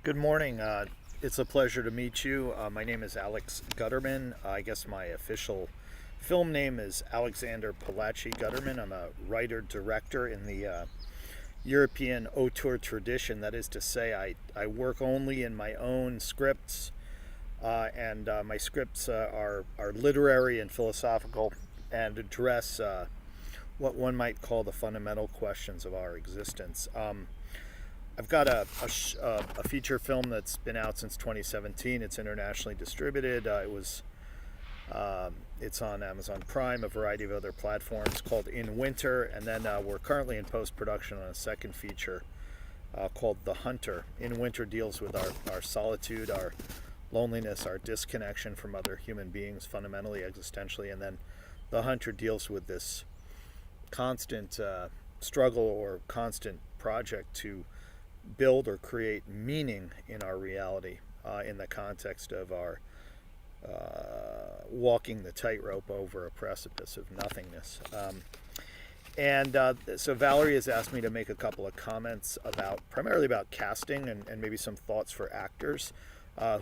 Good morning. It's a pleasure to meet you. My name is Alex Gutterman. I guess my official film name is Alexander Palachi Gutterman. I'm a writer director in the European auteur tradition. That is to say, I work only in my own scripts, and my scripts are literary and philosophical and address what one might call the fundamental questions of our existence. I've got a feature film that's been out since 2017. It's internationally distributed. It's on Amazon Prime, a variety of other platforms, called In Winter, and then we're currently in post production on a second feature called The Hunter. In Winter deals with our solitude, our loneliness, our disconnection from other human beings, fundamentally, existentially, and then The Hunter deals with this constant struggle or constant project to build or create meaning in our reality in the context of our walking the tightrope over a precipice of nothingness. So Valerie has asked me to make a couple of comments primarily about casting and maybe some thoughts for actors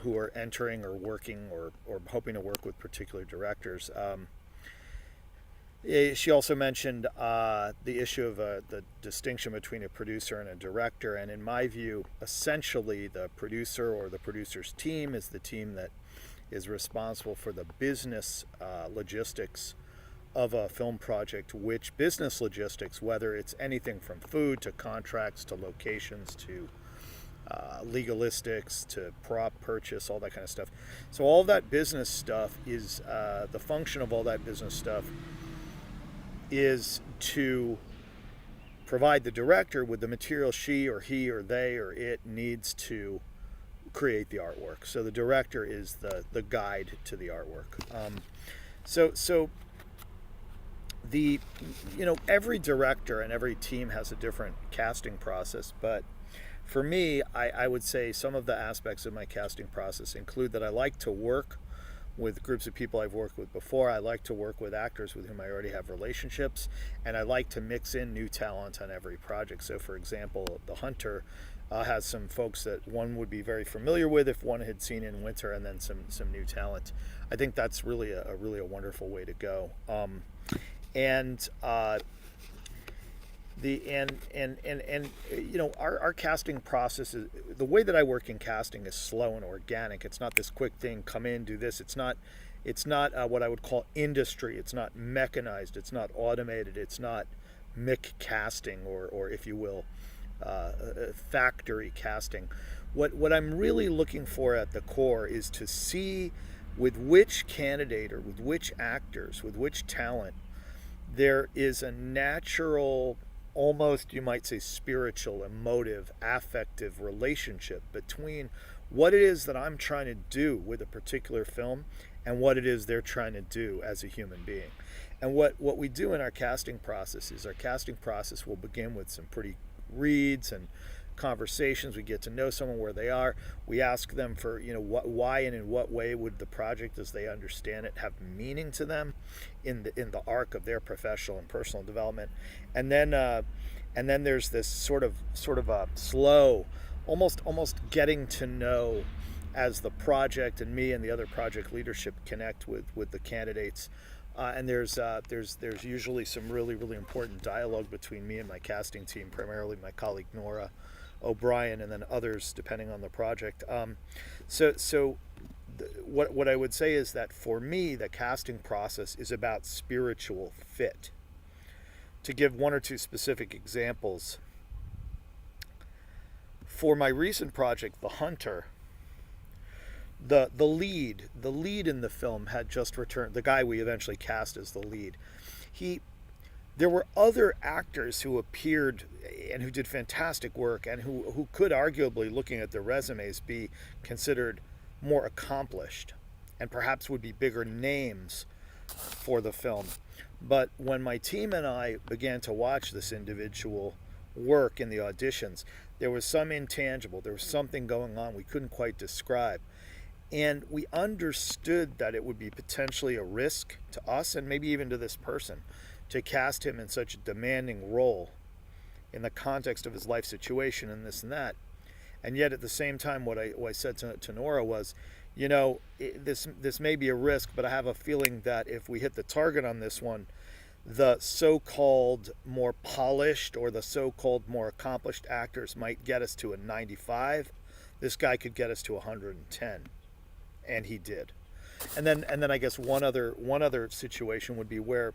who are entering or working or hoping to work with particular directors. She also mentioned the issue of the distinction between a producer and a director. And in my view, essentially, the producer or the producer's team is the team that is responsible for the business logistics of a film project, which business logistics, whether it's anything from food to contracts to locations to legalistics to prop purchase, all that kind of stuff. So all that business stuff is the function of all that business stuff is to provide the director with the material she or he or they or it needs to create the artwork. So the director is the guide to the artwork. So the every director and every team has a different casting process, but for me, I would say some of the aspects of my casting process include that I like to work with groups of people I've worked with before. I like to work with actors with whom I already have relationships, and I like to mix in new talent on every project. So, for example, The Hunter has some folks that one would be very familiar with if one had seen In Winter, and then some new talent. I think that's really a wonderful way to go. And the and our casting process is the way that I work in casting is slow and organic. It's not this quick thing, come in, do this. It's not what I would call industry. It's not mechanized, it's not automated, it's not mic casting or if you will factory casting. What I'm really looking for at the core is to see with which candidate or with which actors, with which talent there is a natural, almost you might say spiritual, emotive, affective relationship between what it is that I'm trying to do with a particular film and what it is they're trying to do as a human being. And what we do in our casting process is our casting process will begin with some pretty reads and conversations. We get to know someone where they are. We ask them for why and in what way would the project, as they understand it, have meaning to them in the arc of their professional and personal development. And then there's this sort of a slow, almost getting to know as the project and me and the other project leadership connect with the candidates. And there's usually some really important dialogue between me and my casting team, primarily my colleague Nora O'Brien, and then others depending on the project. What I would say is that for me, the casting process is about spiritual fit. To give one or two specific examples, for my recent project, The Hunter, the lead in the film had just returned. The guy we eventually cast as the lead, there were other actors who appeared and who did fantastic work and who could arguably, looking at their resumes, be considered more accomplished and perhaps would be bigger names for the film. But when my team and I began to watch this individual work in the auditions, there was some intangible, there was something going on we couldn't quite describe. And we understood that it would be potentially a risk to us and maybe even to this person to cast him in such a demanding role in the context of his life situation and this and that. And yet at the same time, what I said to Nora was, this may be a risk, but I have a feeling that if we hit the target on this one, the so-called more polished or the so-called more accomplished actors might get us to a 95. This guy could get us to 110, and he did. And then I guess one other situation would be where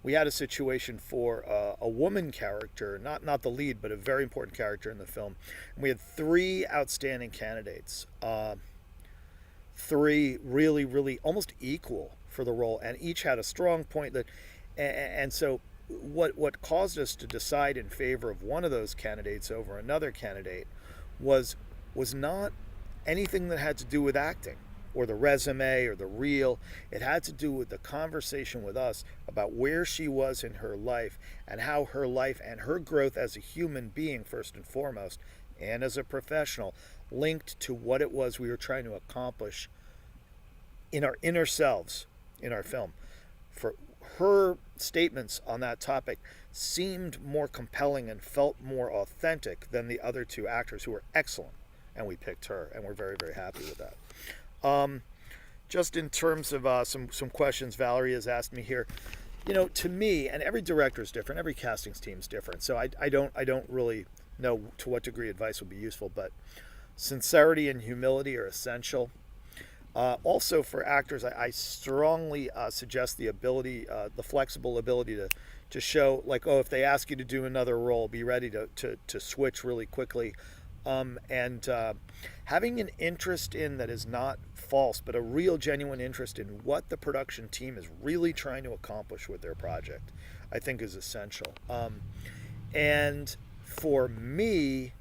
we had a situation for a woman character, not the lead, but a very important character in the film. And we had three outstanding candidates, three really, really almost equal for the role, and each had a strong point that, and so what caused us to decide in favor of one of those candidates over another candidate was not anything that had to do with acting or the resume or the reel. It had to do with the conversation with us about where she was in her life and how her life and her growth as a human being, first and foremost, and as a professional, linked to what it was we were trying to accomplish in our inner selves in our film. For her statements on that topic seemed more compelling and felt more authentic than the other two actors, who were excellent, and we picked her, and we're very, very happy with that. Just in terms of some questions Valerie has asked me here, to me, and every director is different, every casting team is different, so I don't really know to what degree advice would be useful, but sincerity and humility are essential. Also for actors, I strongly suggest the ability, the flexible ability to show, like, if they ask you to do another role, be ready to switch really quickly. And having an interest in that is not false, but a real genuine interest in what the production team is really trying to accomplish with their project, I think is essential. And for me,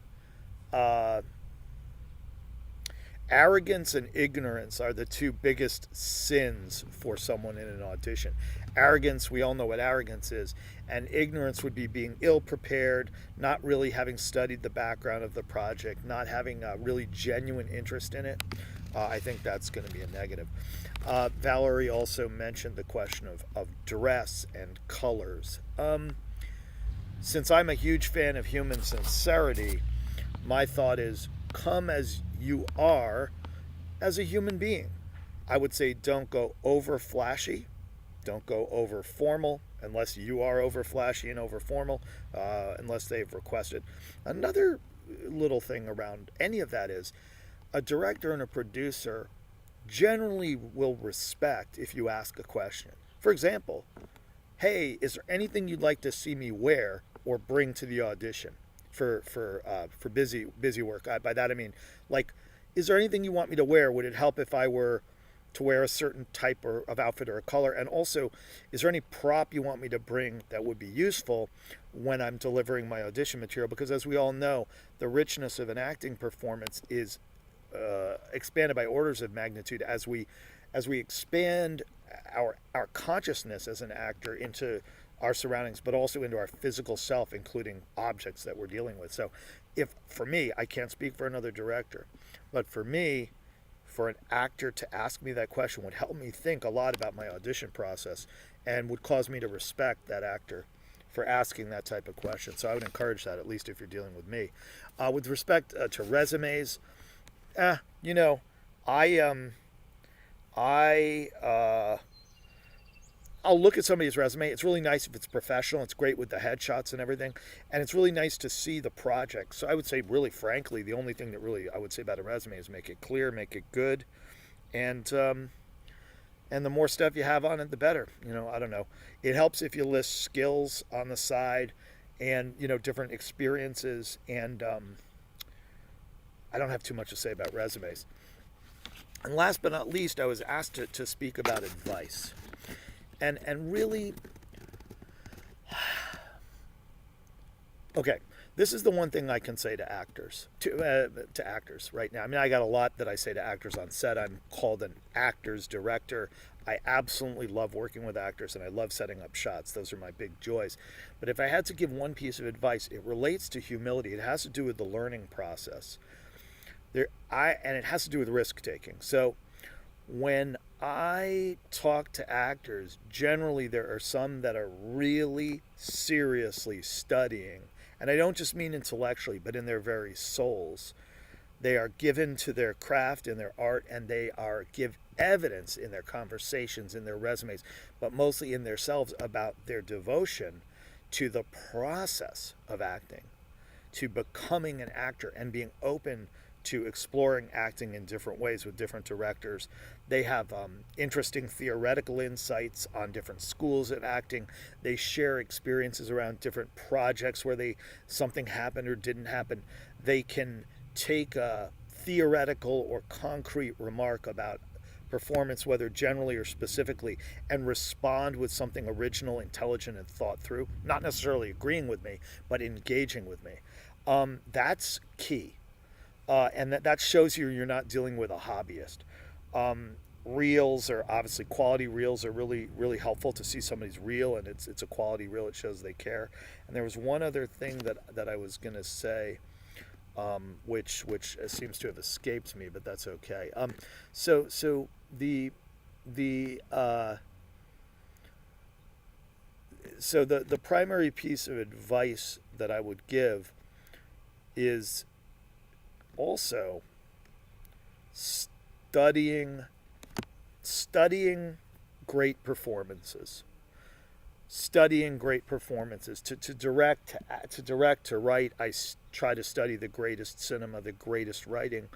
arrogance and ignorance are the two biggest sins for someone in an audition. Arrogance, we all know what arrogance is, and ignorance would be being ill-prepared, not really having studied the background of the project, not having a really genuine interest in it. I think that's going to be a negative. Valerie also mentioned the question of dress and colors. Since I'm a huge fan of human sincerity, my thought is, come as you are as a human being. I would say don't go over flashy, don't go over formal, unless you are over flashy and over formal, unless they've requested. Another little thing around any of that is a director and a producer generally will respect if you ask a question. For example, hey, is there anything you'd like to see me wear or bring to the audition for busy work? By that I mean, like, is there anything you want me to wear? Would it help if I were to wear a certain type of outfit or a color? And also, is there any prop you want me to bring that would be useful when I'm delivering my audition material? Because as we all know, the richness of an acting performance is expanded by orders of magnitude as we expand our consciousness as an actor into our surroundings, but also into our physical self, including objects that we're dealing with. So if, for me, I can't speak for another director, but for me, for an actor to ask me that question would help me think a lot about my audition process and would cause me to respect that actor for asking that type of question. So I would encourage that, at least if you're dealing with me. With respect to resumes, I'll look at somebody's resume. It's really nice if it's professional. It's great with the headshots and everything. And it's really nice to see the project. So I would say, really, frankly, the only thing that really I would say about a resume is make it clear, make it good. And the more stuff you have on it, the better. I don't know. It helps if you list skills on the side and, different experiences. And I don't have too much to say about resumes. And last but not least, I was asked to speak about advice. And really, okay, this is the one thing I can say to actors, to actors right now. I mean, I got a lot that I say to actors on set. I'm called an actor's director. I absolutely love working with actors, and I love setting up shots. Those are my big joys. But if I had to give one piece of advice, it relates to humility. It has to do with the learning process. And it has to do with risk-taking. So when I talk to actors, generally there are some that are really seriously studying, and I don't just mean intellectually, but in their very souls, They are given to their craft and their art, and they are give evidence in their conversations, in their resumes, but mostly in themselves about their devotion to the process of acting, to becoming an actor and being open to exploring acting in different ways with different directors. They have interesting theoretical insights on different schools of acting. They share experiences around different projects where something happened or didn't happen. They can take a theoretical or concrete remark about performance, whether generally or specifically, and respond with something original, intelligent, and thought through. Not necessarily agreeing with me, but engaging with me. That's key. And that shows you're not dealing with a hobbyist. Reels are obviously quality reels are really really helpful to see somebody's reel, and it's a quality reel. It shows they care. And there was one other thing that I was going to say, which seems to have escaped me, but that's okay. So the so the primary piece of advice that I would give is also studying great performances. Studying great performances. To direct, to write, I try to study the greatest cinema, the greatest writing.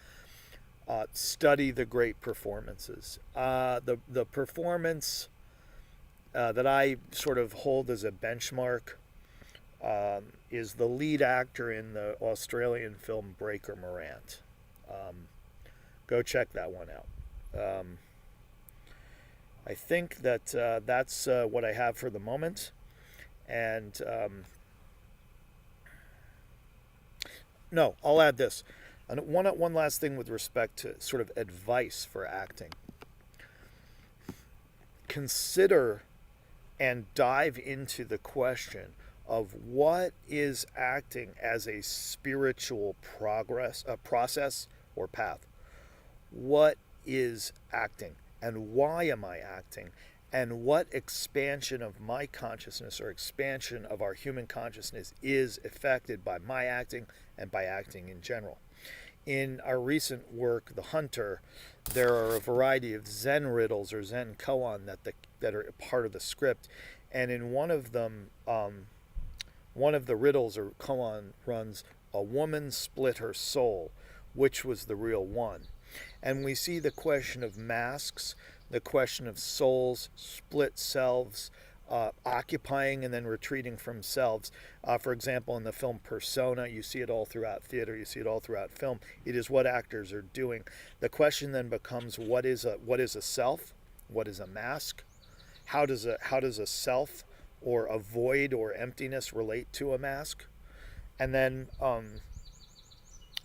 Study the great performances. The performance that I sort of hold as a benchmark is the lead actor in the Australian film Breaker Morant. Go check that one out. I think that that's what I have for the moment. And no, I'll add this. And one last thing with respect to sort of advice for acting. Consider and dive into the question of what is acting as a spiritual process or path. What is acting, and why am I acting, and what expansion of my consciousness or expansion of our human consciousness is affected by my acting and by acting in general. In our recent work, The Hunter, there are a variety of Zen riddles or Zen koan that are part of the script, and in one of them, one of the riddles or koan runs, "A woman split her soul. Which was the real one?" And we see the question of masks, the question of souls, split selves, occupying and then retreating from selves. For example, in the film Persona, you see it all throughout theater, you see it all throughout film. It is what actors are doing. The question then becomes, what is a self? What is a mask? How does a self or a void or emptiness relate to a mask? And then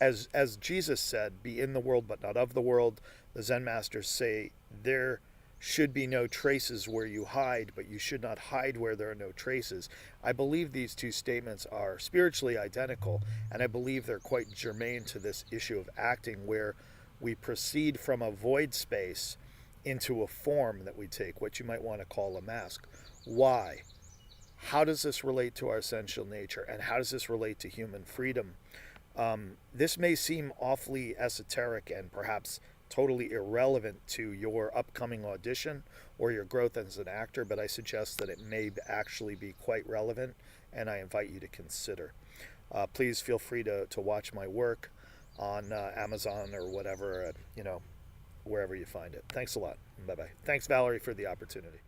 as Jesus said, be in the world but not of the world, the Zen masters say there should be no traces where you hide, but you should not hide where there are no traces. I believe these two statements are spiritually identical, and I believe they're quite germane to this issue of acting, where we proceed from a void space into a form that we take, what you might want to call a mask. Why? How does this relate to our essential nature, and how does this relate to human freedom? This may seem awfully esoteric and perhaps totally irrelevant to your upcoming audition or your growth as an actor, but I suggest that it may actually be quite relevant, and I invite you to consider. Please feel free to watch my work on Amazon or whatever, wherever you find it. Thanks a lot. Bye-bye. Thanks, Valerie, for the opportunity.